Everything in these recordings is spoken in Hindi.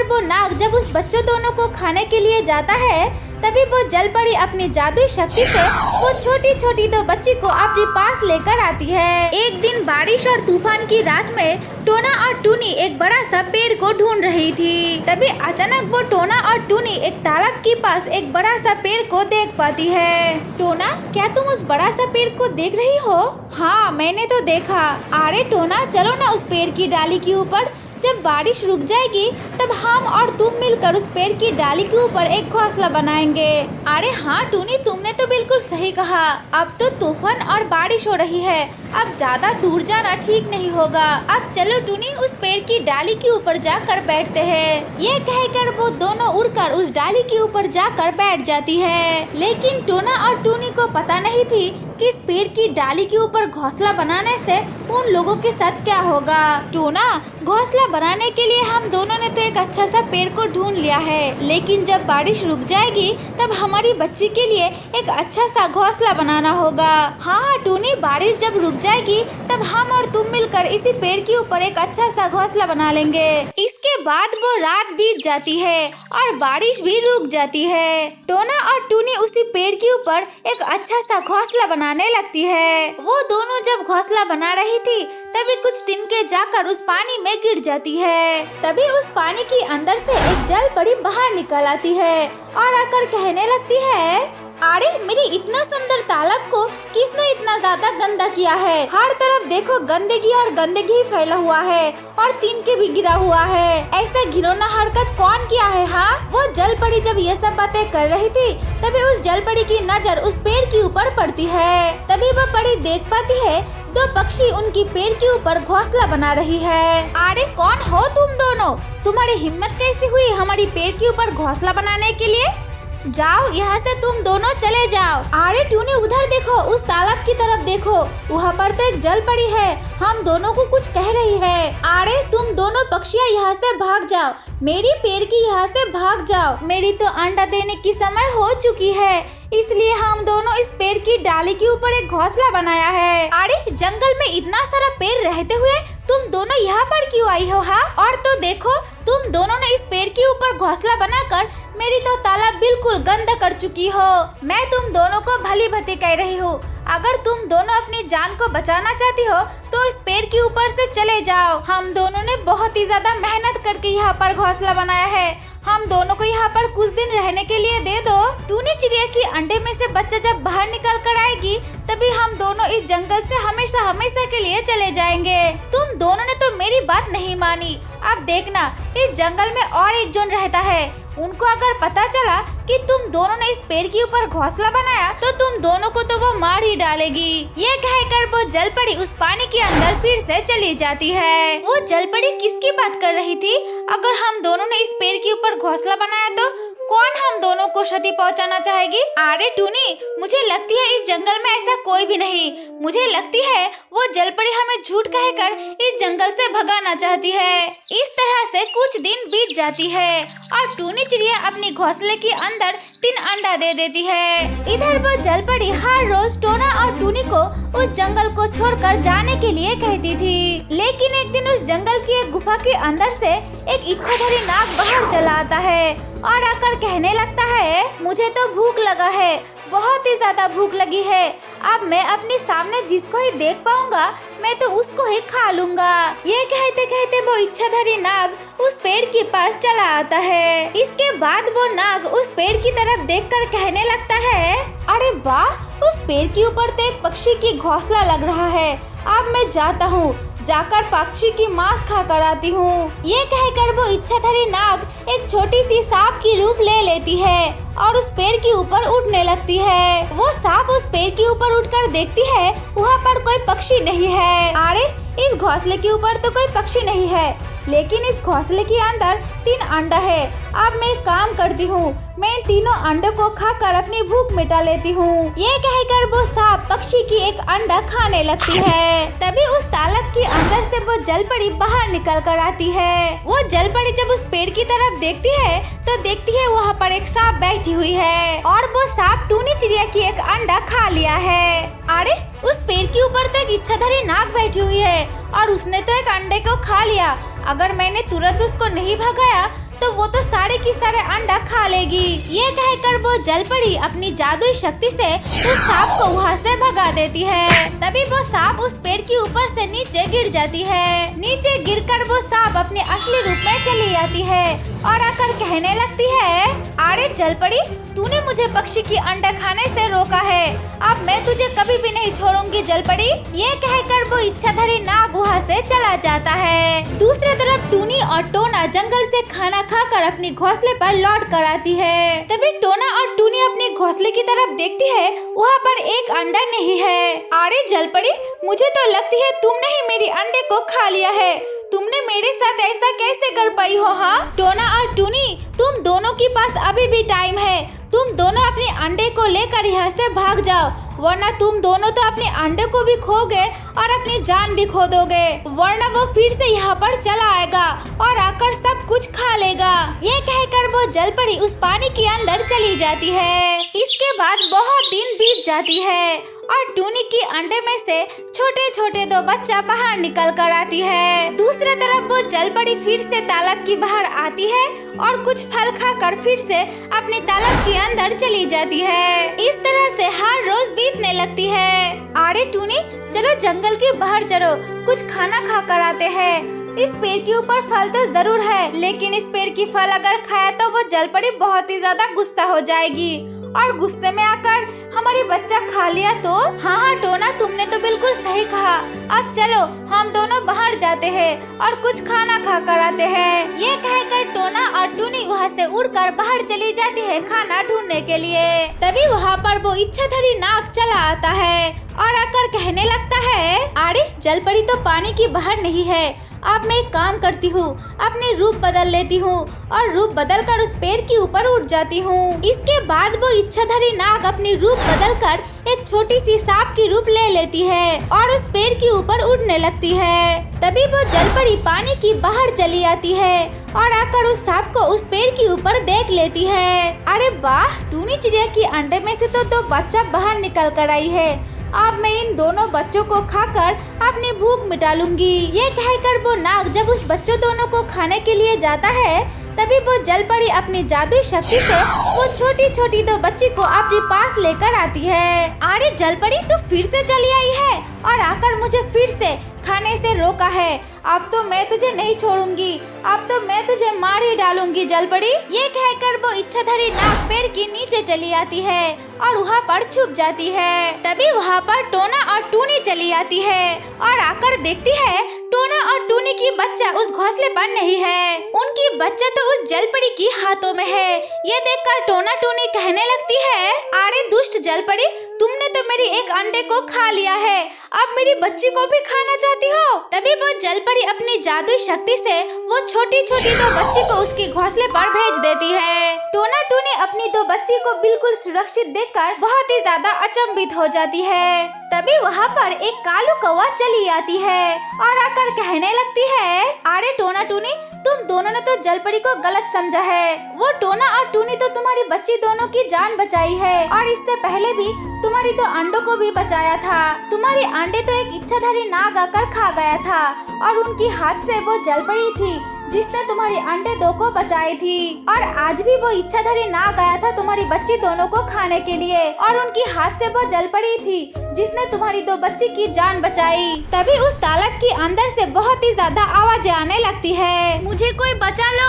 वो नाग जब उस बच्चों दोनों को खाने के लिए जाता है, तभी वो जल परी अपनी जादुई शक्ति से वो छोटी छोटी दो बच्ची को अपने पास लेकर आती है। एक दिन बारिश और तूफान की रात में टोना और टूनी एक बड़ा सा पेड़ को ढूंढ रही थी। तभी अचानक वो टोना और टूनी एक तालाब के पास एक बड़ा सा पेड़ को देख पाती है। टोना, क्या तुम उस बड़ा सा पेड़ को देख रही हो? हाँ, मैंने तो देखा। अरे टोना, चलो ना उस पेड़ की डाली के ऊपर। जब बारिश रुक जाएगी तब हम और तुम मिलकर उस पेड़ की डाली के ऊपर एक घोंसला बनाएंगे। अरे हाँ टूनी, तुमने तो बिल्कुल सही कहा। अब तो तूफान और बारिश हो रही है, अब ज्यादा दूर जाना ठीक नहीं होगा। अब चलो टूनी, उस पेड़ की डाली के ऊपर जाकर बैठते हैं। ये कहकर वो दोनों उड़कर उस डाली के ऊपर जाकर बैठ जाती है। लेकिन टोना और टूनी को पता नहीं थी कि इस पेड़ की डाली के ऊपर घोंसला बनाने से उन लोगों के साथ क्या होगा। टोना, घोंसला बनाने के लिए हम दोनों ने तो एक अच्छा सा पेड़ को ढूंढ लिया है, लेकिन जब बारिश रुक जाएगी तब हमारी बच्ची के लिए एक अच्छा सा घोंसला बनाना होगा। हाँ टूनी, बारिश जब रुक जाएगी तब हम और तुम मिलकर इसी पेड़ के ऊपर एक अच्छा सा घोंसला बना लेंगे। इसके बाद वो रात बीत जाती है और बारिश भी रुक जाती है। टोना और टूनी उसी पेड़ के ऊपर एक अच्छा सा घोंसला बनाने लगती है। वो दोनों जब घोंसला बना रही थी तभी कुछ तिनके जाकर उस पानी में गिर जाती है। तभी उस पानी के अंदर से एक जल परी बाहर निकल आती है और आकर कहने लगती है, अरे मेरी इतना सुंदर तालाब को किसने इतना ज्यादा गंदा किया है? हर तरफ देखो गंदगी और गंदगी फैला हुआ है और तिनके भी गिरा हुआ है। ऐसा घिनौना हरकत कौन किया है? हाँ, वो जल परी जब ये सब बातें कर रही थी तभी उस जल परी की नजर उस पेड़ के ऊपर पड़ती है। तभी वह परी देख पाती है दो पक्षी उनकी पेड़ के ऊपर घोंसला बना रही है। अरे कौन हो तुम दोनों? तुम्हारी हिम्मत कैसी हुई हमारी पेड़ के ऊपर घोंसला बनाने के लिए? जाओ यहाँ से, तुम दोनों चले जाओ। अरे टूनी, उधर देखो, उस तालाब की तरफ देखो, वहाँ पर तो एक जल परी है, हम दोनों को कुछ कह रही है। अरे तुम दोनों पक्षियाँ यहाँ से भाग जाओ, मेरी पेड़ की यहाँ से भाग जाओ। मेरी तो अंडा देने की समय हो चुकी है, इसलिए हम दोनों इस पेड़ की डाली के ऊपर एक घोंसला बनाया है। अरे जंगल में इतना सारा पेड़ रहते हुए तुम दोनों यहाँ पर क्यों आई हो? हाँ, और तो देखो, तुम दोनों ने इस पेड़ के ऊपर घोंसला बनाकर मेरी तो तालाब बिल्कुल गंदा कर चुकी हो। मैं तुम दोनों को भली भती कह रही हूँ, अगर तुम दोनों अपनी जान को बचाना चाहती हो तो इस पेड़ के ऊपर से चले जाओ। हम दोनों ने बहुत ही ज्यादा मेहनत करके यहाँ पर घोंसला बनाया है, हम दोनों को यहाँ पर कुछ दिन रहने के लिए दे दो। टूनी चिड़िया की अंडे में से बच्चा जब बाहर निकल कर आएगी तभी हम दोनों इस जंगल से हमेशा हमेशा के लिए चले जाएंगे। तुम दोनों ने तो मेरी बात नहीं मानी। अब देखना, इस जंगल में और एक जन रहता है, उनको अगर पता चला कि तुम दोनों ने इस पेड़ के ऊपर घोंसला बनाया तो तुम दोनों को तो वो मार ही डालेगी। ये कहकर वो जल परी उस पानी के अंदर फिर से चली जाती है। वो जल परी किसकी बात कर रही थी? अगर हम दोनों ने इस पेड़ के ऊपर घोंसला बनाया तो कौन हम दोनों को क्षति पहुंचाना चाहेगी? अरे टूनी, मुझे लगती है इस जंगल में ऐसा कोई भी नहीं। मुझे लगती है वो जल परी हमें झूठ कहकर इस जंगल से भगाना चाहती है। इस तरह से कुछ दिन बीत जाती है और टूनी चिड़िया अपनी घोंसले के अंदर 3 अंडा दे देती है। इधर वो जल परी हर रोज टोना और टूनी को उस जंगल को छोड़कर जाने के लिए कहती थी। लेकिन एक दिन उस जंगल की एक गुफा के अंदर से एक इच्छाधारी नाग बाहर चला आता है और आकर कहने लगता है, मुझे तो भूख लगा है, बहुत ही ज्यादा भूख लगी है। अब मैं अपने सामने जिसको ही देख पाऊंगा मैं तो उसको ही खा लूंगा। ये कहते कहते वो इच्छाधारी नाग उस पेड़ के पास चला आता है। इसके बाद वो नाग उस पेड़ की तरफ देखकर कहने लगता है, अरे वाह, उस पेड़ के ऊपर तो एक पक्षी की घोंसला लग रहा है। अब मैं जाता हूँ, जाकर पक्षी की मांस खा कर आती हूँ। ये कहकर वो इच्छाधारी नाग एक छोटी सी सांप की रूप ले लेती है और उस पेड़ के ऊपर उड़ने लगती है। वो सांप उस पेड़ के ऊपर उड़कर देखती है, वहाँ पर कोई पक्षी नहीं है। अरे इस घोंसले के ऊपर तो कोई पक्षी नहीं है, लेकिन इस घोंसले के अंदर 3 अंडा है। अब मैं एक काम करती हूँ, मैं इन तीनों अंडों को खाकर अपनी भूख मिटा लेती हूँ। ये कहकर वो सांप पक्षी की एक अंडा खाने लगती है। तभी उस तालाब के अंदर से वो जल परी बाहर निकल कर आती है। वो जल परी जब उस पेड़ की तरफ देखती है तो देखती है वहाँ पर एक सांप बैठी हुई है और वो सांप टूनी चिड़िया की एक अंडा खा लिया है। अरे उस पेड़ के ऊपर तो एक इच्छाधारी नाग बैठी हुई है और उसने तो एक अंडे को खा लिया। अगर मैंने तुरंत उसको नहीं भगाया तो तो वो तो सारे की सारे अंडा खा लेगी। ये कहकर वो जल परी अपनी जादुई शक्ति से उस सांप को वहाँ से भगा देती है। तभी वो सांप उस पेड़ के ऊपर से नीचे गिर जाती है। नीचे गिरकर वो सांप अपने असली रूप में चली जाती है और आकर कहने लगती है, अरे जल परी, तूने मुझे पक्षी की अंडा खाने से रोका है, अब मैं तुझे कभी भी नहीं छोड़ूंगी जल परी। ये कहकर वो इच्छाधारी नाग वहाँ से चला जाता है। दूसरी तरफ टूनी और टोना जंगल से खाना खाकर अपनी घोंसले पर लौट कर आती है। तभी टोना और टूनी अपने घोंसले की तरफ देखती है, वहाँ पर एक अंडा नहीं है। अरे जल परी, मुझे तो लगती है तुमने ही मेरी अंडे को खा लिया है, तुमने मेरे साथ ऐसा कैसे कर पाई हो? हाँ टोना और टूनी, तुम दोनों के पास अभी भी टाइम है, तुम दोनों अपने अंडे को लेकर यहाँ से भाग जाओ, वरना तुम दोनों तो अपने अंडे को भी खोगे और अपनी जान भी खो दोगे, वरना वो फिर से यहाँ पर चला आएगा और आकर सब कुछ खा लेगा। ये कहकर वो जल परी उस पानी के अंदर चली जाती है। इसके बाद बहुत दिन बीत जाती है और टूनी की अंडे में से छोटे छोटे दो बच्चा बाहर निकल कर आती है। दूसरी तरफ वो जल परी फिर से तालाब की बाहर आती है और कुछ फल खाकर फिर से अपने तालाब के अंदर चली जाती है। इस तरह से हर रोज बीतने लगती है। अरे टूनी, चलो जंगल के बाहर चलो, कुछ खाना खा कर आते हैं। इस पेड़ के ऊपर फल तो जरूर है, लेकिन इस पेड़ की फल अगर खाया तो वो जल परी बहुत ही ज्यादा गुस्सा हो जाएगी और गुस्से में आकर हमारी बच्चा खा लिया तो। हाँ टोना, तुमने तो बिल्कुल सही कहा। अब चलो हम दोनों बाहर जाते हैं और कुछ खाना खा कर आते हैं। ये कहकर टोना और टूनी वहाँ से उड़कर बाहर चली जाती है खाना ढूंढने के लिए। तभी वहाँ पर वो इच्छाधारी नाग चला आता है और आकर कहने लगता है, अरे जल परी तो पानी की बाहर नहीं है, अब मैं एक काम करती हूँ, अपने रूप बदल लेती हूँ और रूप बदलकर उस पेड़ के ऊपर उड़ जाती हूँ। इसके बाद वो इच्छाधारी नाग अपनी रूप बदलकर एक छोटी सी सांप की रूप ले लेती है और उस पेड़ के ऊपर उड़ने लगती है। तभी वो जल परी पानी की बाहर चली आती है और आकर उस सांप को उस पेड़ के ऊपर देख लेती है। अरे वाह, टूनी चिड़िया की अंडे में से तो दो बच्चा बाहर निकल कर आई है, अब मैं इन दोनों बच्चों को खाकर अपनी भूख मिटा लूंगी। ये कहकर वो नाग जब उस बच्चों दोनों को खाने के लिए जाता है, तभी वो जल परी अपनी जादुई शक्ति से वो छोटी छोटी दो बच्ची को अपने पास लेकर आती है। अरे जल परी, तू फिर से चली आई है और आकर मुझे फिर से खाने से रोका है, अब तो मैं तुझे नहीं छोड़ूंगी, अब तो मैं तुझे मार ही डालूंगी जल परी। ये कहकर वो इच्छाधारी नाग पेड़ के नीचे चली आती है और वहाँ पर छुप जाती है। तभी वहाँ पर टोना और टूनी चली आती है और आकर देखती है टोना और टूनी की बच्चा उस घोंसले पर नहीं है, उनकी बच्चा तो उस जल परी की हाथों में है। ये देखकर टोना टूनी कहने लगती है, अरे दुष्ट जल परी, तुमने तो मेरी एक अंडे को खा लिया है, अब मेरी बच्ची को भी खाना चाहती हो? तभी वो जल परी अपनी जादुई शक्ति से वो छोटी छोटी दो बच्ची को उसके घोंसले पर भेज देती है। टोना टूनी अपनी दो बच्ची को बिल्कुल सुरक्षित देखकर बहुत ही ज्यादा अचंभित हो जाती है। तभी वहाँ पर एक कालू कौवा चली आती है और आकर कहने लगती है, अरे टोना टूनी, तुम दोनों ने तो जल परी को गलत समझा है, वो टोना और टूनी तो तुम्हारी बच्ची दोनों की जान बचाई है और इससे पहले भी तुम्हारी दो अंडों को भी बचाया था। तुम्हारे अंडे तो एक इच्छाधारी नाग आकर खा गया था और उनकी हाथ से वो जल परी थी जिसने तुम्हारी अंडे दो को बचाई थी, और आज भी वो इच्छाधारी नाग आया था तुम्हारी बच्ची दोनों को खाने के लिए और उनकी हाथ से वो जल पड़ी थी जिसने तुम्हारी दो बच्ची की जान बचाई। तभी उस तालाब के अंदर से बहुत ही ज्यादा आवाजें आने लगती है, मुझे कोई बचा लो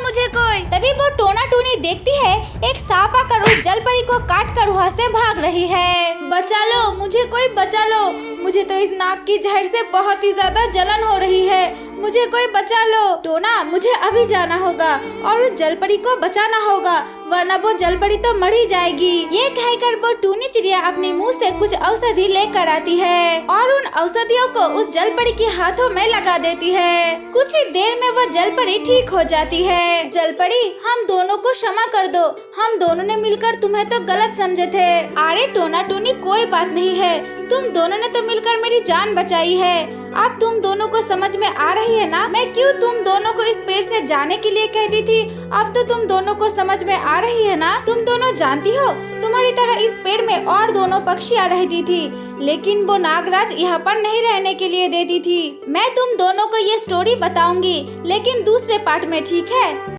मुझे कोई। तभी वो टोना टूनी देखती है एक सांप आकर उस जल परी को काट कर वहाँ से भाग रही है। बचा लो, मुझे कोई बचा लो, मुझे तो इस नाग की जहर से बहुत ही ज्यादा जलन हो रही है, मुझे कोई बचा लो। टोना, मुझे अभी जाना होगा और उस जल परी को बचाना होगा, वरना वो जल परी तो मर ही जाएगी। ये कहकर वो टूनी चिड़िया अपने मुंह से कुछ औषधि लेकर आती है और उन औषधियों को उस जल परी के हाथों में लगा देती है। कुछ ही देर में वो जल परी ठीक हो जाती है। जल परी, हम दोनों को क्षमा कर दो, हम दोनों ने मिलकर तुम्हें तो गलत समझे थे। अरे टोना टूनी, कोई बात नहीं है, तुम दोनों ने तो मिलकर मेरी जान बचाई है, अब तुम दोनों को समझ में आ रही है ना मैं क्यों तुम दोनों को इस पेड़ से जाने के लिए कहती थी। अब तो तुम दोनों को समझ में आ रही है ना। तुम दोनों जानती हो, तुम्हारी तरह इस पेड़ में और दोनों पक्षियाँ रहती थी, लेकिन वो नागराज यहाँ पर नहीं रहने के लिए देती थी। मैं तुम दोनों को ये स्टोरी बताऊंगी, लेकिन दूसरे पार्ट में, ठीक है।